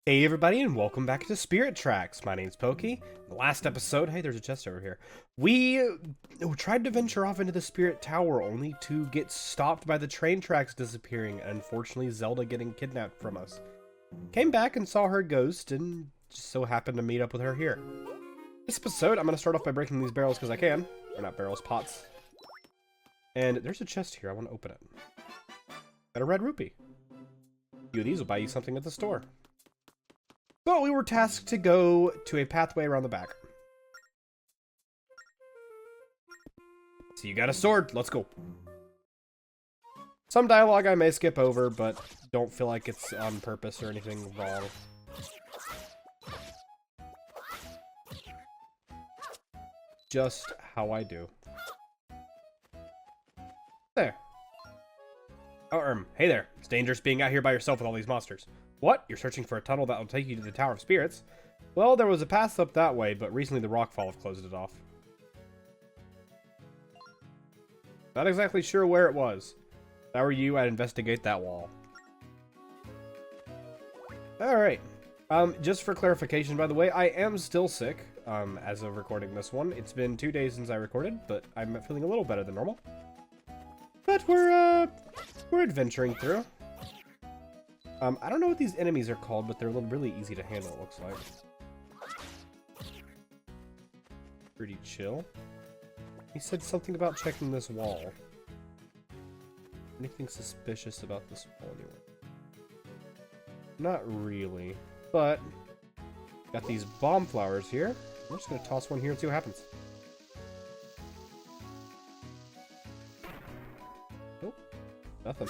Hey everybody, and welcome back to Spirit Tracks. My name's Pokey. The last episode, hey, there's a chest over here. We tried to venture off into the Spirit Tower only to get stopped by the train tracks disappearing and unfortunately Zelda getting kidnapped from us. Came back and saw her ghost and just so happened to meet up with her here. This episode, I'm going to start off by breaking these barrels because I can. Or not barrels, pots. And there's a chest here. I want to open it. Got a red rupee. A few of these will buy you something at the store. But we were tasked to go to a pathway around the back. So you got a sword. Let's go. Some dialogue I may skip over, but don't feel like it's on purpose or anything wrong. Just how I do. There. Oh, hey there. It's dangerous being out here by yourself with all these monsters. What? You're searching for a tunnel that will take you to the Tower of Spirits? Well, there was a path up that way, but recently the rockfall have closed it off. Not exactly sure where it was. If I were you, I'd investigate that wall. Alright. Just for clarification, by the way, I am still sick, as of recording this one. It's been 2 days since I recorded, but I'm feeling a little better than normal. But we're adventuring through. I don't know what these enemies are called, but they're really easy to handle, it looks like. Pretty chill. He said something about checking this wall. Anything suspicious about this wall anyway? Not really, but got these bomb flowers here. I'm just gonna toss one here and see what happens. Nope, nothing.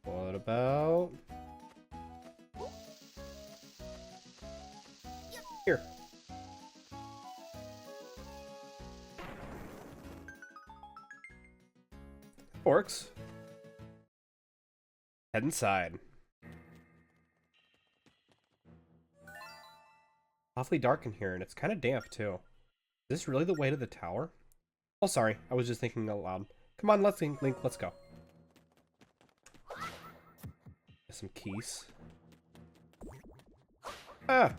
What about here? Works. Head inside. Awfully dark in here, and it's kind of damp too. Is this really the way to the tower? Oh, sorry. I was just thinking out loud. Come on, Link, let's go. Some keys. Ah!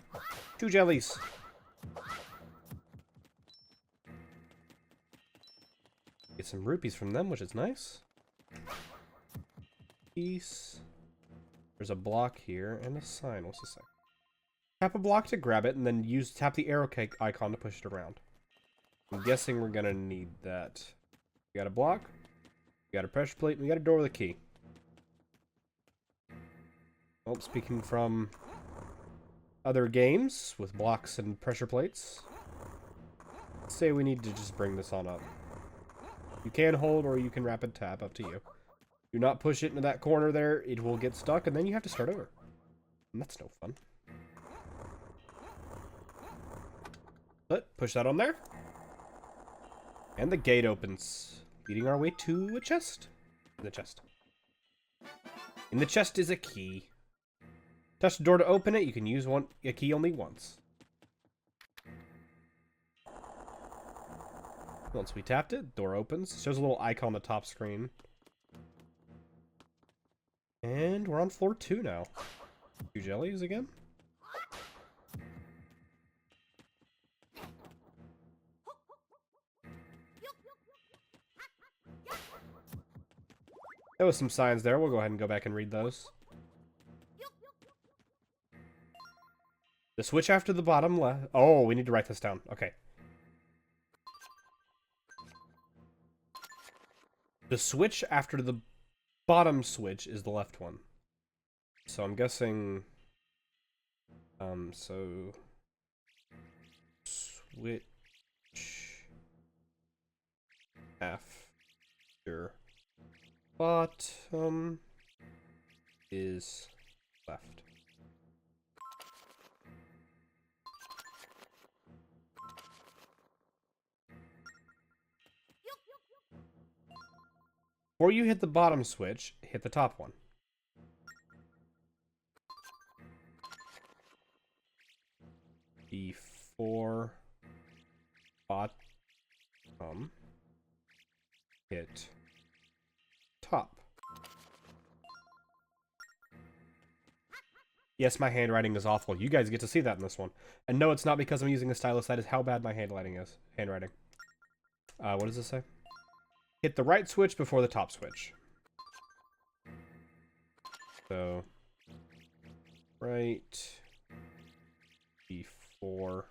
2 jellies. Get some rupees from them, which is nice. Piece. There's a block here and a sign. What's the sign? Tap a block to grab it, and then tap the arrow cake icon to push it around. I'm guessing we're gonna need that. We got a block. We got a pressure plate. And we got a door with a key. Well, speaking from other games with blocks and pressure plates, let's say we need to just bring this on up. You can hold or you can rapid tap, up to you. Do not push it into that corner there, it will get stuck and then you have to start over. And that's no fun. But push that on there. And the gate opens, leading our way to a chest. In the chest. In the chest is a key. Touch the door to open it. You can use a key only once. Once we tapped it, door opens. It shows a little icon on the top screen. And we're on floor 2 now. 2 jellies again. There was some signs there. We'll go ahead and go back and read those. The switch after the bottom left. Oh, we need to write this down. Okay. The switch after the bottom switch is the left one. So I'm guessing. So switch after bottom is left. Before you hit the bottom switch, hit the top one. Before bottom, hit top. Yes, my handwriting is awful. You guys get to see that in this one. And no, it's not because I'm using a stylus. That is how bad my handwriting is. Handwriting. What does this say? Hit the right switch before the top switch. So, right before.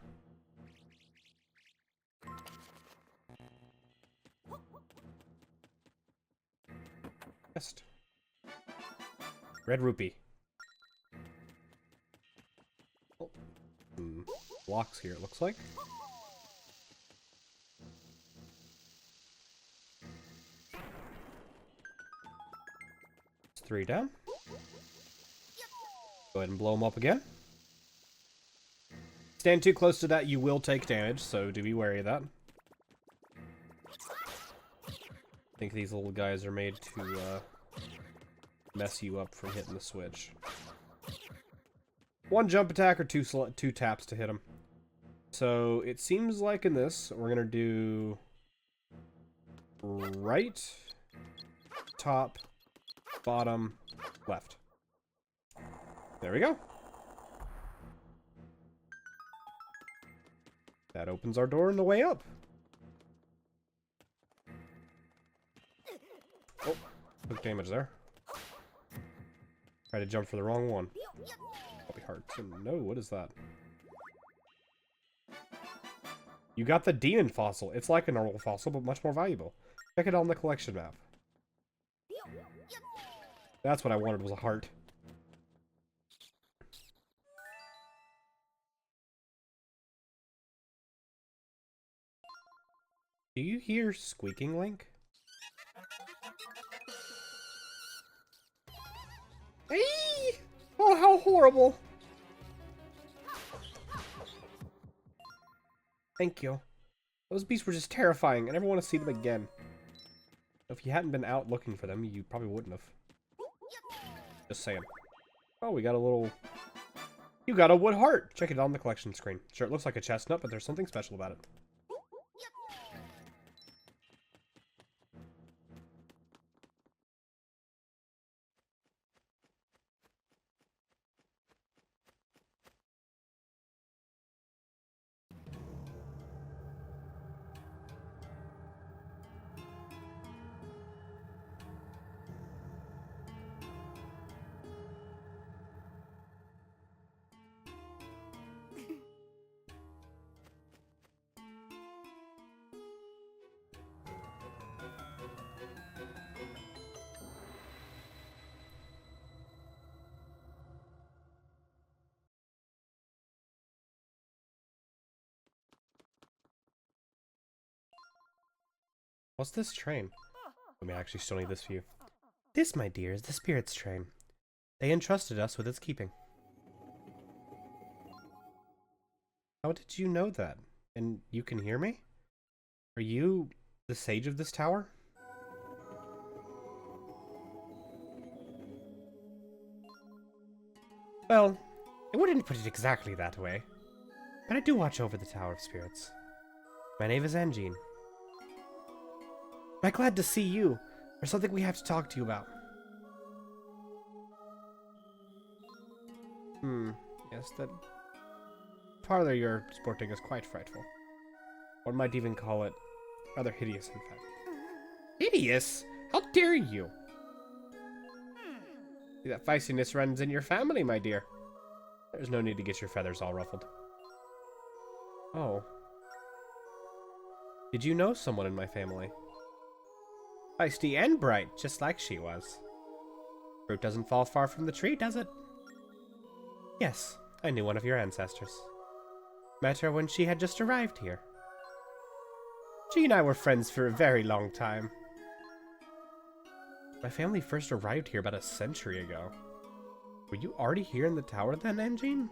Best. Red rupee. Oh. Blocks here, it looks like. It's 3 down. Go ahead and blow them up again. Stand too close to that, you will take damage, so do be wary of that. I think these little guys are made to mess you up from hitting the switch. 1 jump attack or 2 taps to hit them. So it seems like in this, we're going to do right, top, bottom, left. There we go. That opens our door on the way up. Oh, took damage there. Tried to jump for the wrong one. That'll be hard to know. What is that? You got the demon fossil. It's like a normal fossil, but much more valuable. Check it on the collection map. That's what I wanted, was a heart. Do you hear squeaking, Link? Hey! Oh, how horrible! Thank you. Those beasts were just terrifying. I never want to see them again. If you hadn't been out looking for them, you probably wouldn't have. Just saying. Oh, we got a little... You got a wood heart! Check it on the collection screen. Sure, it looks like a chestnut, but there's something special about it. What's this train? We may actually still need this view. This, my dear, is the Spirit's train. They entrusted us with its keeping. How did you know that? And you can hear me? Are you the sage of this tower? Well, I wouldn't put it exactly that way, but I do watch over the Tower of Spirits. My name is Angine. I'm glad to see you. There's something we have to talk to you about. Yes, that parlor you're sporting is quite frightful. One might even call it rather hideous, in fact. Hideous? How dare you? See, that feistiness runs in your family, my dear. There's no need to get your feathers all ruffled. Oh. Did you know someone in my family? Feisty and bright, just like she was. Fruit doesn't fall far from the tree, does it? Yes, I knew one of your ancestors. Met her when she had just arrived here. She and I were friends for a very long time. My family first arrived here about a century ago. Were you already here in the tower then, Angine?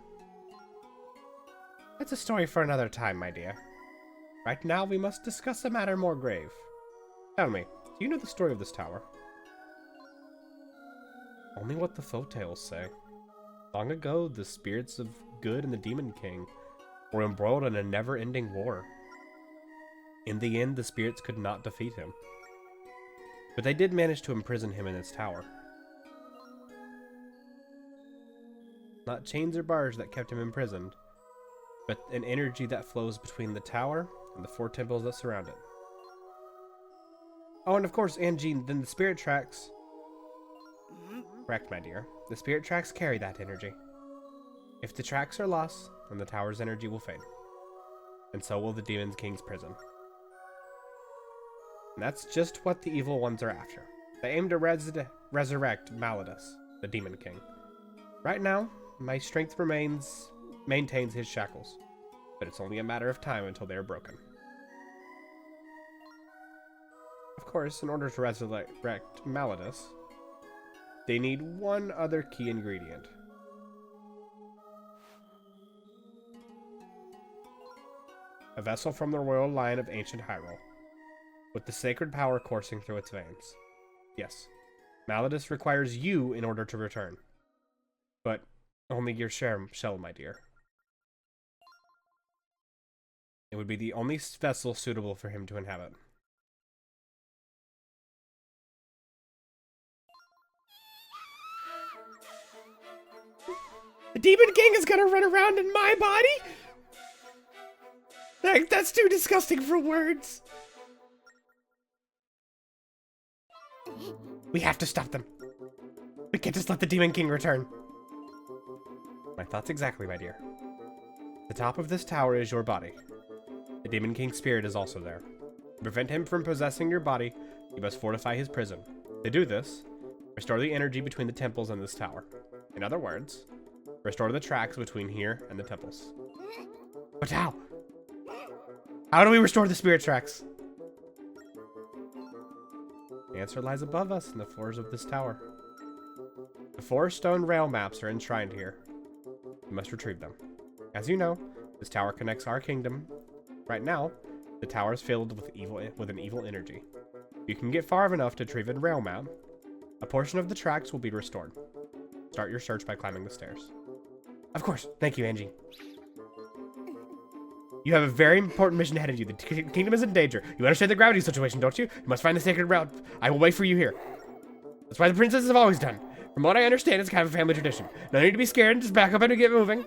That's a story for another time, my dear. Right now we must discuss a matter more grave. Tell me, do you know the story of this tower? Only what the folk tales say. Long ago, the spirits of good and the Demon King were embroiled in a never-ending war. In the end, the spirits could not defeat him. But they did manage to imprison him in its tower. Not chains or bars that kept him imprisoned, but an energy that flows between the tower and the 4 temples that surround it. Oh, and of course, Anjean, then the spirit tracks. Correct, my dear. The spirit tracks carry that energy. If the tracks are lost, then the tower's energy will fade. And so will the Demon King's prison. And that's just what the evil ones are after. They aim to resurrect Malladus, the Demon King. Right now, my strength maintains his shackles, but it's only a matter of time until they are broken. Of course, in order to resurrect Malladus, they need one other key ingredient. A vessel from the royal line of ancient Hyrule, with the sacred power coursing through its veins. Yes, Malladus requires you in order to return. But only your shell, my dear. It would be the only vessel suitable for him to inhabit. The Demon King is gonna run around in my body? That's too disgusting for words. We have to stop them. We can't just let the Demon King return. My thoughts exactly, my dear. The top of this tower is your body. The Demon King's spirit is also there. To prevent him from possessing your body, you must fortify his prison. To do this, restore the energy between the temples and this tower. In other words, restore the tracks between here and the temples. But how? How do we restore the spirit tracks? The answer lies above us in the floors of this tower. The 4 stone rail maps are enshrined here. You must retrieve them. As you know, this tower connects our kingdom. Right now, the tower is filled with an evil energy. If you can get far enough to retrieve a rail map, a portion of the tracks will be restored. Start your search by climbing the stairs. Of course. Thank you, Angie. You have a very important mission ahead of you. The kingdom is in danger. You understand the gravity situation, don't you? You must find the sacred route. I will wait for you here. That's why the princesses have always done. From what I understand, it's kind of a family tradition. No need to be scared. Just back up and get moving.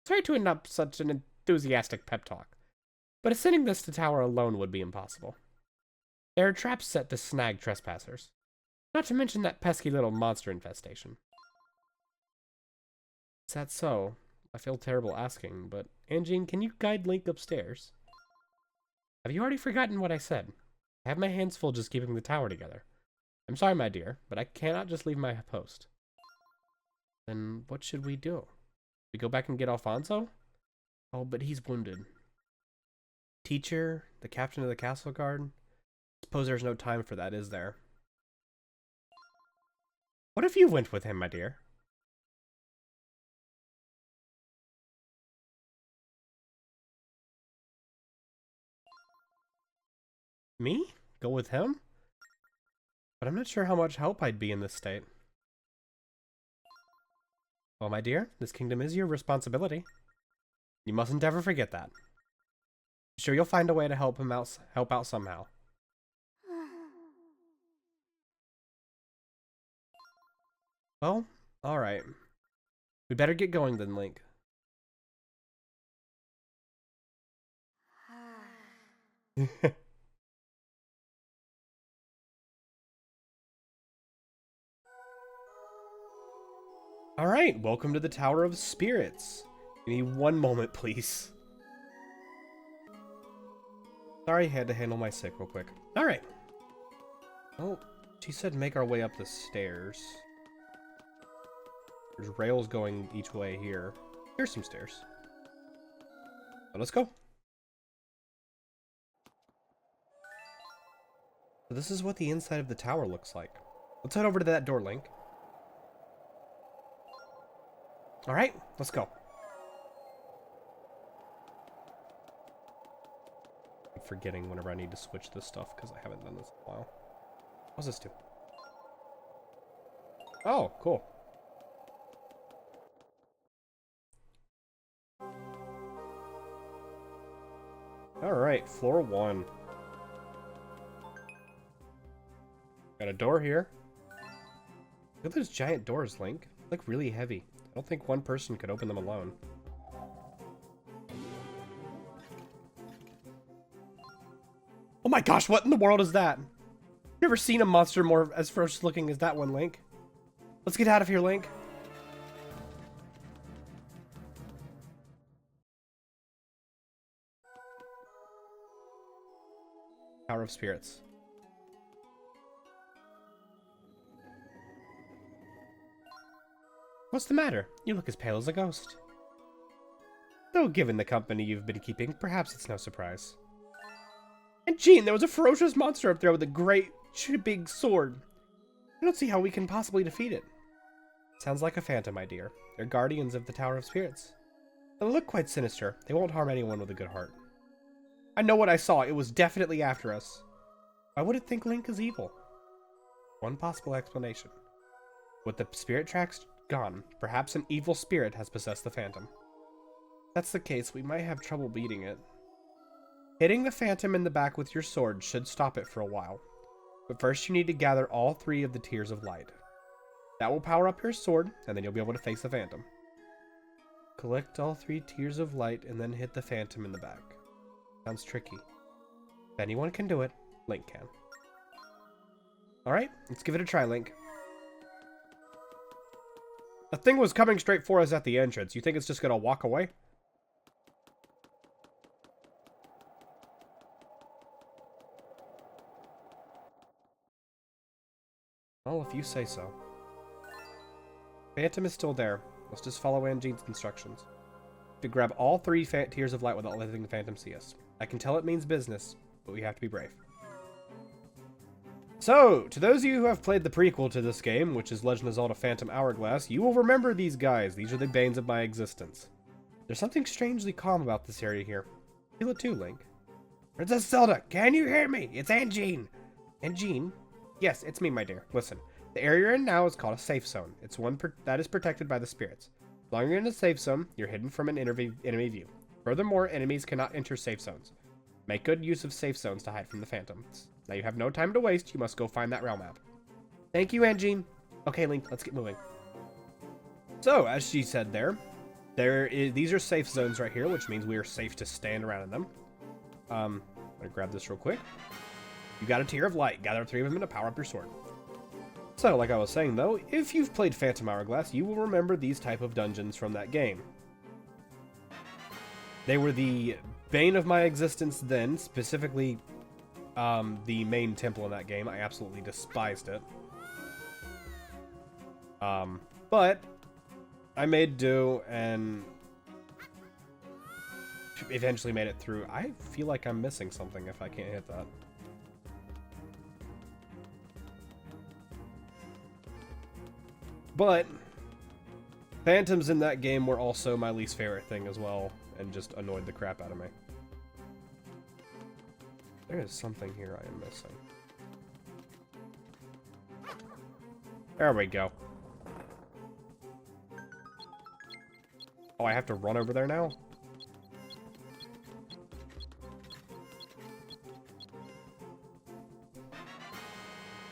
Sorry to interrupt such an enthusiastic pep talk, but ascending this tower alone would be impossible. There are traps set to snag trespassers. Not to mention that pesky little monster infestation. Is that so? I feel terrible asking, but Anjean, can you guide Link upstairs? Have you already forgotten what I said? I have my hands full just keeping the tower together. I'm sorry, my dear, but I cannot just leave my post. Then what should we do? We go back and get Alfonso? Oh, but he's wounded. Teacher, the captain of the castle guard? Suppose there's no time for that, is there? What if you went with him, my dear? Me? Go with him? But I'm not sure how much help I'd be in this state. Well, my dear, this kingdom is your responsibility. You mustn't ever forget that. I'm sure you'll find a way to help out somehow. Well, alright. We better get going then, Link. Alright, welcome to the Tower of Spirits. Give me one moment, please. Sorry, I had to handle my sick real quick. Alright. Oh, she said make our way up the stairs. There's rails going each way here. Here's some stairs. So let's go. So this is what the inside of the tower looks like. Let's head over to that door, Link. Alright, let's go. I'm forgetting whenever I need to switch this stuff because I haven't done this in a while. What's this do? Oh, cool. Alright, floor 1. Got a door here. Look at those giant doors, Link. They look really heavy. I don't think one person could open them alone. Oh my gosh, what in the world is that? Never seen a monster more as ferocious looking as that one, Link. Let's get out of here, Link. Tower of Spirits. What's the matter? You look as pale as a ghost. Though given the company you've been keeping, perhaps it's no surprise. And Jean, there was a ferocious monster up there with a great, big sword. I don't see how we can possibly defeat it. Sounds like a phantom, my dear. They're guardians of the Tower of Spirits. They look quite sinister. They won't harm anyone with a good heart. I know what I saw. It was definitely after us. Why would it think Link is evil? One possible explanation. With the spirit tracks gone, perhaps an evil spirit has possessed the phantom. If that's the case, we might have trouble beating it. Hitting the phantom in the back with your sword should stop it for a while. But first you need to gather all 3 of the Tears of Light. That will power up your sword, and then you'll be able to face the phantom. Collect all 3 Tears of Light and then hit the phantom in the back. Sounds tricky. If anyone can do it, Link can. Alright, let's give it a try, Link. The thing was coming straight for us at the entrance. You think it's just gonna walk away? Well, if you say so. Phantom is still there. Let's just follow Angene's instructions. To grab all 3 Tears of Light without letting the Phantom see us. I can tell it means business, but we have to be brave. So, to those of you who have played the prequel to this game, which is Legend of Zelda Phantom Hourglass, you will remember these guys. These are the banes of my existence. There's something strangely calm about this area here. Feel it too, Link. Princess Zelda, can you hear me? It's Angene. Angene? Yes, it's me, my dear. Listen, the area you're in now is called a safe zone. It's one that is protected by the spirits. As long as you're in a safe zone, you're hidden from an enemy view. Furthermore, enemies cannot enter safe zones. Make good use of safe zones to hide from the phantoms. Now you have no time to waste. You must go find that realm map. Thank you, Angene. Okay, Link, let's get moving. So, as she said these are safe zones right here, which means we are safe to stand around in them. I'm gonna grab this real quick. You got a Tear of Light. Gather 3 of them to power up your sword. So, like I was saying though, if you've played Phantom Hourglass, you will remember these type of dungeons from that game. They were the bane of my existence then, specifically the main temple in that game. I absolutely despised it. But I made do and eventually made it through. I feel like I'm missing something if I can't hit that. But phantoms in that game were also my least favorite thing as well, and just annoyed the crap out of me. There is something here I am missing. There we go. Oh, I have to run over there now?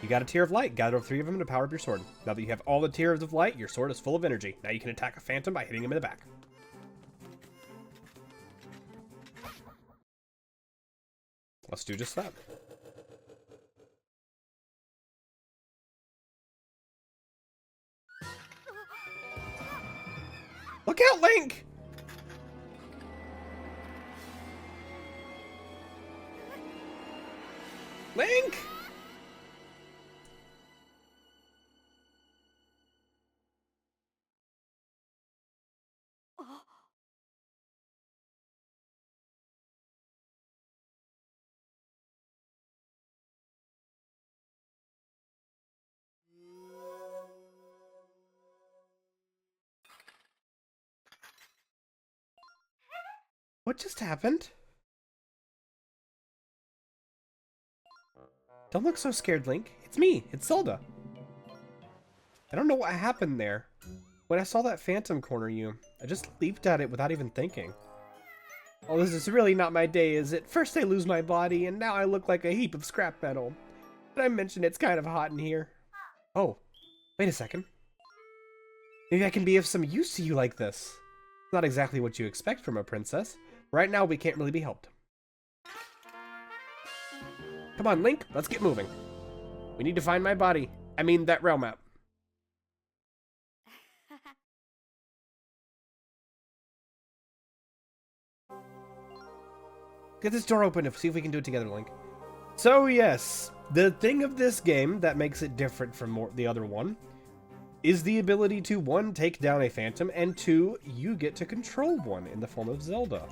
You got a Tear of Light. Gather 3 of them to power up your sword. Now that you have all the Tears of Light, your sword is full of energy. Now you can attack a phantom by hitting him in the back. Let's do just that. Look out, Link! Link! What just happened? Don't look so scared, Link. It's me. It's Zelda. I don't know what happened there. When I saw that phantom corner you, I just leaped at it without even thinking. Oh, this is really not my day, is it? First I lose my body, and now I look like a heap of scrap metal. Did I mention it's kind of hot in here? Oh, Wait a second. Maybe I can be of some use to you like this. It's not exactly what you expect from a princess. Right now, we can't really be helped. Come on, Link, let's get moving. We need to find my body. I mean, that rail map. Get this door open and see if we can do it together, Link. So yes, the thing of this game that makes it different from the other one is the ability to, 1, take down a phantom, and 2, you get to control one in the form of Zelda.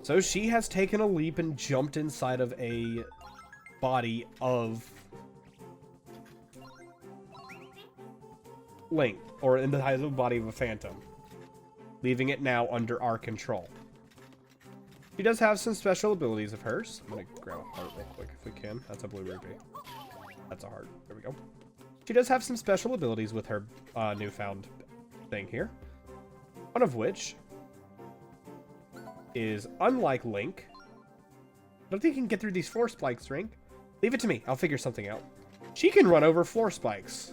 So she has taken a leap and jumped inside of a body of Link, or in the size of the body of a phantom, leaving it now under our control. She does have some special abilities of hers. I'm gonna grab a heart real quick if we can. That's a blue rupee. That's a heart. There we go. She does have some special abilities with her newfound thing here. One of which is, unlike Link, I don't think you can get through these floor spikes, Link. Leave it to me. I'll figure something out. She can run over floor spikes,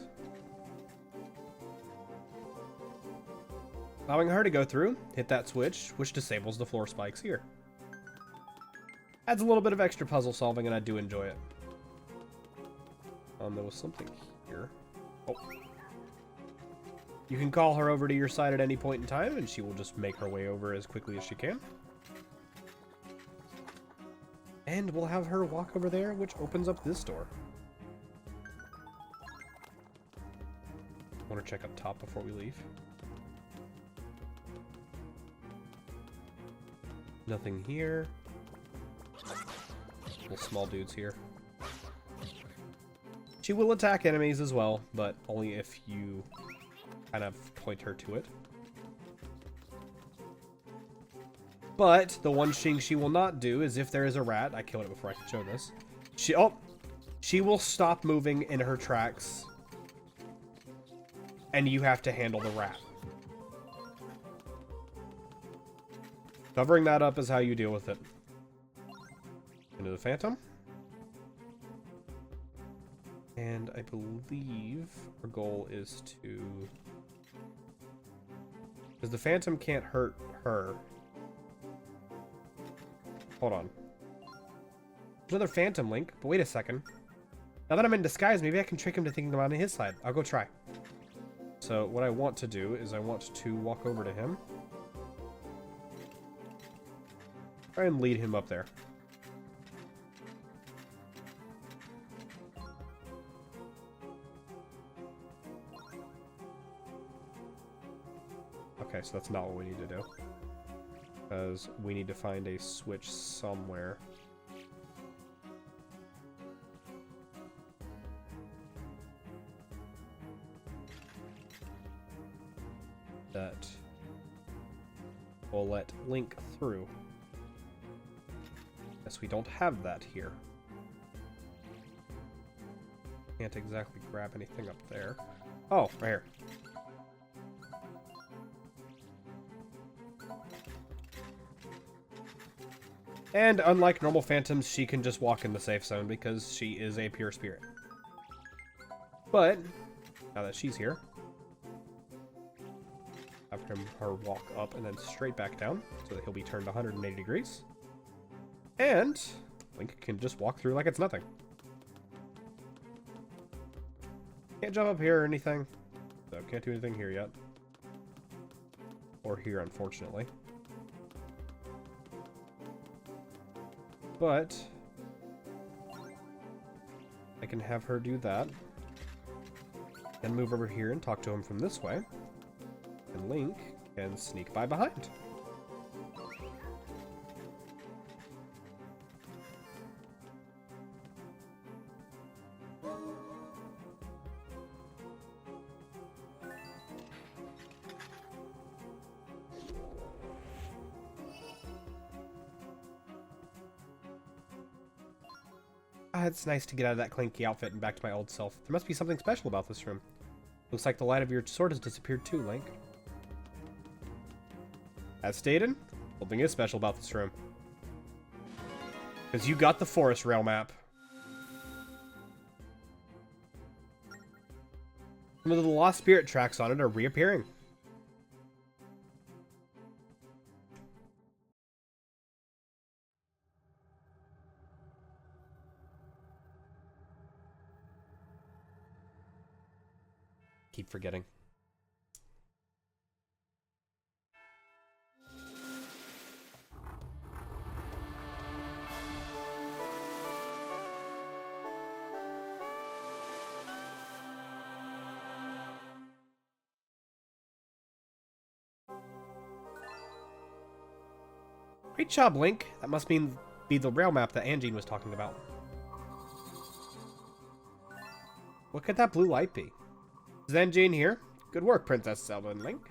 allowing her to go through, hit that switch, which disables the floor spikes here. Adds a little bit of extra puzzle solving, and I do enjoy it. There was something here. Oh. You can call her over to your side at any point in time, and she will just make her way over as quickly as she can. And we'll have her walk over there, which opens up this door. I want to check up top before we leave. Nothing here. Little small dudes here. She will attack enemies as well, but only if you kind of point her to it. But the one thing she will not do is if there is a rat, I killed it before I could show this. She will stop moving in her tracks, and you have to handle the rat. Covering that up is how you deal with it. Into the phantom. And I believe our goal is to... because the phantom can't hurt her. Hold on. There's another phantom, Link, but wait a second. Now that I'm in disguise, maybe I can trick him to thinking I'm on his side. I'll go try. So what I want to do is I want to walk over to him. Try and lead him up there. Okay, so that's not what we need to do. Because we need to find a switch somewhere. That will let Link through. Guess we don't have that here. Can't exactly grab anything up there. Oh, right here. And unlike normal phantoms, she can just walk in the safe zone because she is a pure spirit. But, now that she's here, have her walk up and then straight back down so that he'll be turned 180 degrees. And Link can just walk through like it's nothing. Can't jump up here or anything. So can't do anything here yet. Or here, unfortunately. But I can have her do that. Then move over here and talk to him from this way. And Link can sneak by behind. It's nice to get out of that clanky outfit and back to my old self. There must be something special about this room. Looks like the light of your sword has disappeared too, Link. As stated, something is special about this room. Because you got the forest rail map. Some of the lost spirit tracks on it are reappearing. Keep forgetting. Great job, Link. That must be the rail map that Angine was talking about. What could that blue light be? Is Angine here? Good work, Princess Zelda and Link.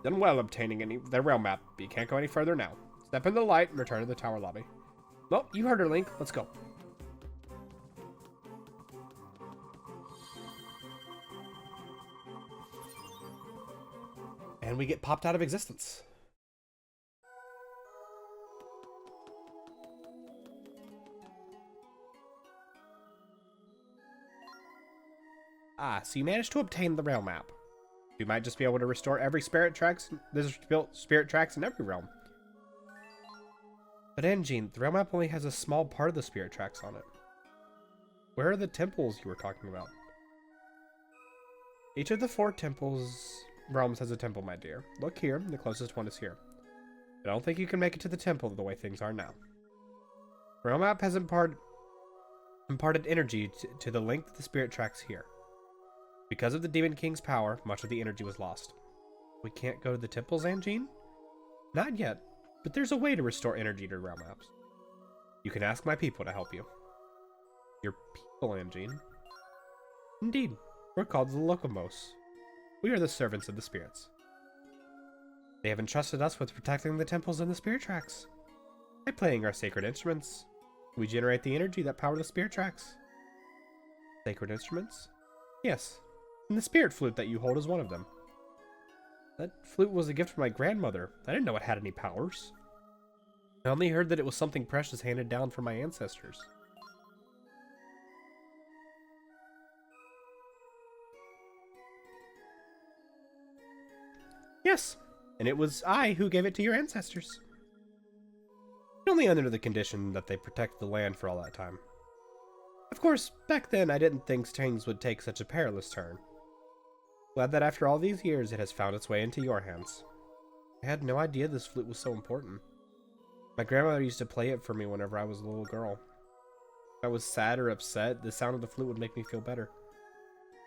Done well obtaining the rail map, but you can't go any further now. Step in the light and return to the tower lobby. Well, you heard her, Link. Let's go. And we get popped out of existence. Ah, so you managed to obtain the rail map. You might just be able to restore every spirit tracks. There's spirit tracks in every realm. But Angine, the rail map only has a small part of the spirit tracks on it. Where are the temples you were talking about? Each of the 4 realms has a temple, my dear. Look here, the closest one is here. I don't think you can make it to the temple the way things are now. The rail map has imparted energy to the length of the spirit tracks here. Because of the Demon King's power, much of the energy was lost. We can't go to the temples, Angine? Not yet, but there's a way to restore energy to realm maps. You can ask my people to help you. Your people, Angine? Indeed, we're called the Locomos. We are the servants of the spirits. They have entrusted us with protecting the temples and the spirit tracks. By playing our sacred instruments, we generate the energy that power the spirit tracks. Sacred instruments? Yes. And the spirit flute that you hold is one of them. That flute was a gift from my grandmother. I didn't know it had any powers. I only heard that it was something precious handed down from my ancestors. Yes, and it was I who gave it to your ancestors. Only under the condition that they protect the land for all that time. Of course, back then I didn't think things would take such a perilous turn. Glad that after all these years it has found its way into your hands. I had no idea this flute was so important. My grandmother used to play it for me whenever I was a little girl. If I was sad or upset, the sound of the flute would make me feel better.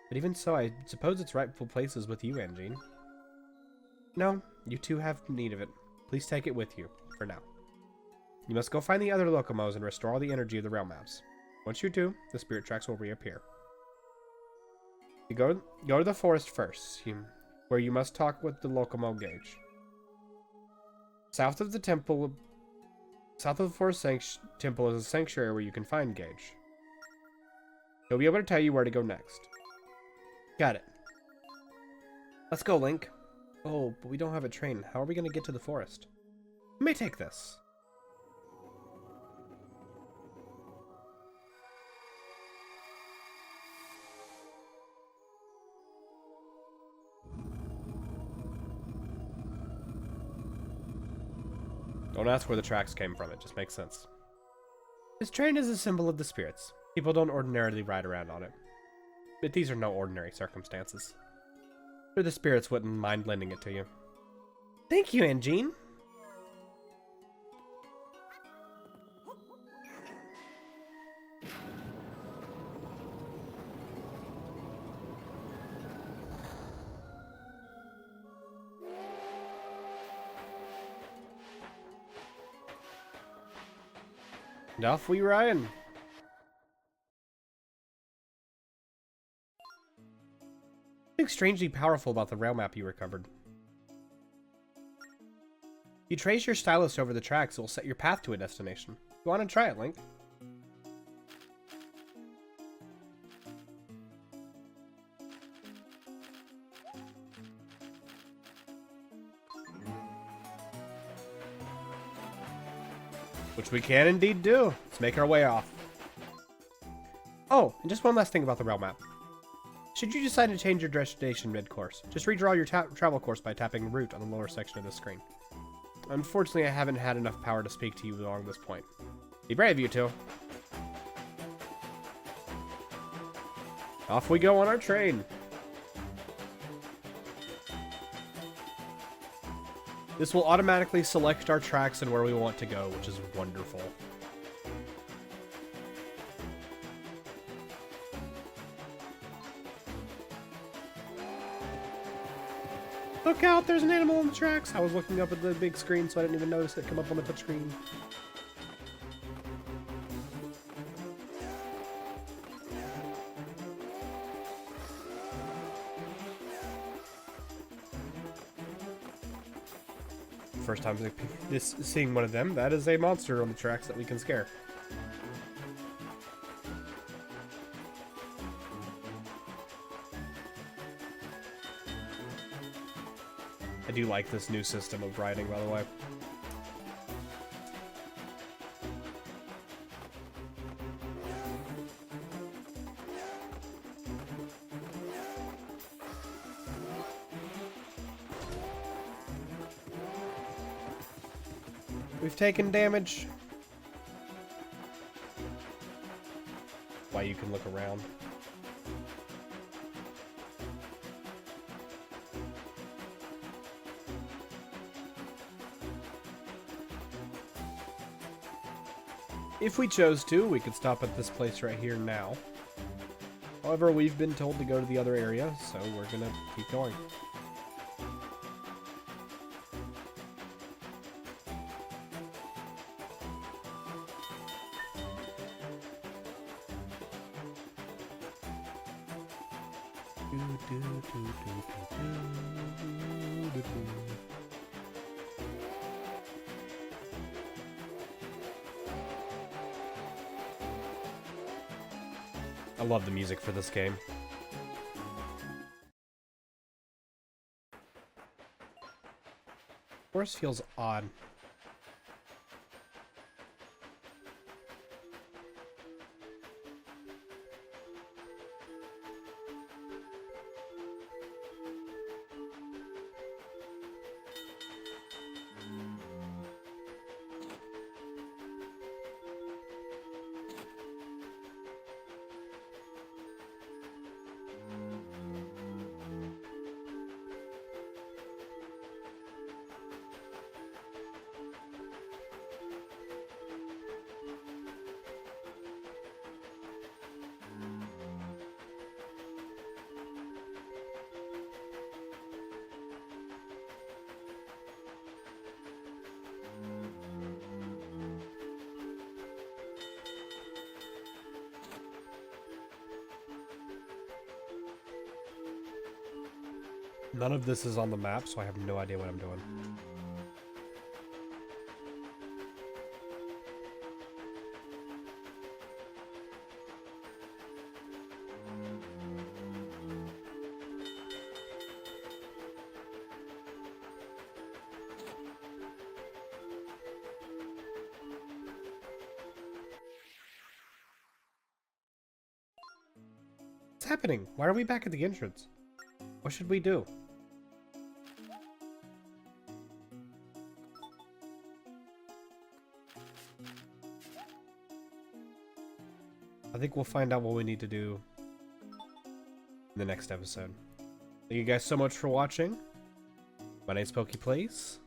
But even so, I suppose its rightful place is with you, Angine. No, you two have need of it. Please take it with you, for now. You must go find the other Locomos and restore all the energy of the realm maps. Once you do, the spirit tracks will reappear. You go to the forest first, where you must talk with the Locomo Gauge. South of the forest temple is a sanctuary where you can find Gauge. He'll be able to tell you where to go next. Got it. Let's go, Link. Oh, but we don't have a train. How are we going to get to the forest? You may take this. Don't ask where the tracks came from, it just makes sense. This train is a symbol of the spirits. People don't ordinarily ride around on it. But these are no ordinary circumstances. Or the spirits wouldn't mind lending it to you. Thank you, Angine. And off we ride. Something strangely powerful about the rail map you recovered. If you trace your stylus over the tracks, it will set your path to a destination. You want to try it, Link? Which we can indeed do. Let's make our way off. Oh, and just one last thing about the rail map. Should you decide to change your destination mid-course, just redraw your travel course by tapping route on the lower section of the screen. Unfortunately, I haven't had enough power to speak to you along this point. Be brave, you two. Off we go on our train. This will automatically select our tracks and where we want to go, which is wonderful. Look out, there's an animal on the tracks! I was looking up at the big screen, so I didn't even notice it come up on the touchscreen. First time seeing one of them. That is a monster on the tracks that we can scare. I do like this new system of riding, by the way. We've taken damage. Why you can look around. If we chose to, we could stop at this place right here now. However, we've been told to go to the other area, so we're gonna keep going. I love the music for this game. Forest feels odd. None of this is on the map, so I have no idea what I'm doing. What's happening? Why are we back at the entrance? What should we do? I think we'll find out what we need to do in the next episode. Thank you guys so much for watching. My name's Pokey Plays.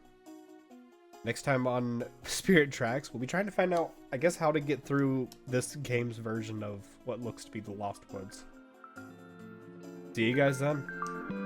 Next time on Spirit Tracks, we'll be trying to find out, I guess, how to get through this game's version of what looks to be the Lost Woods. See you guys then.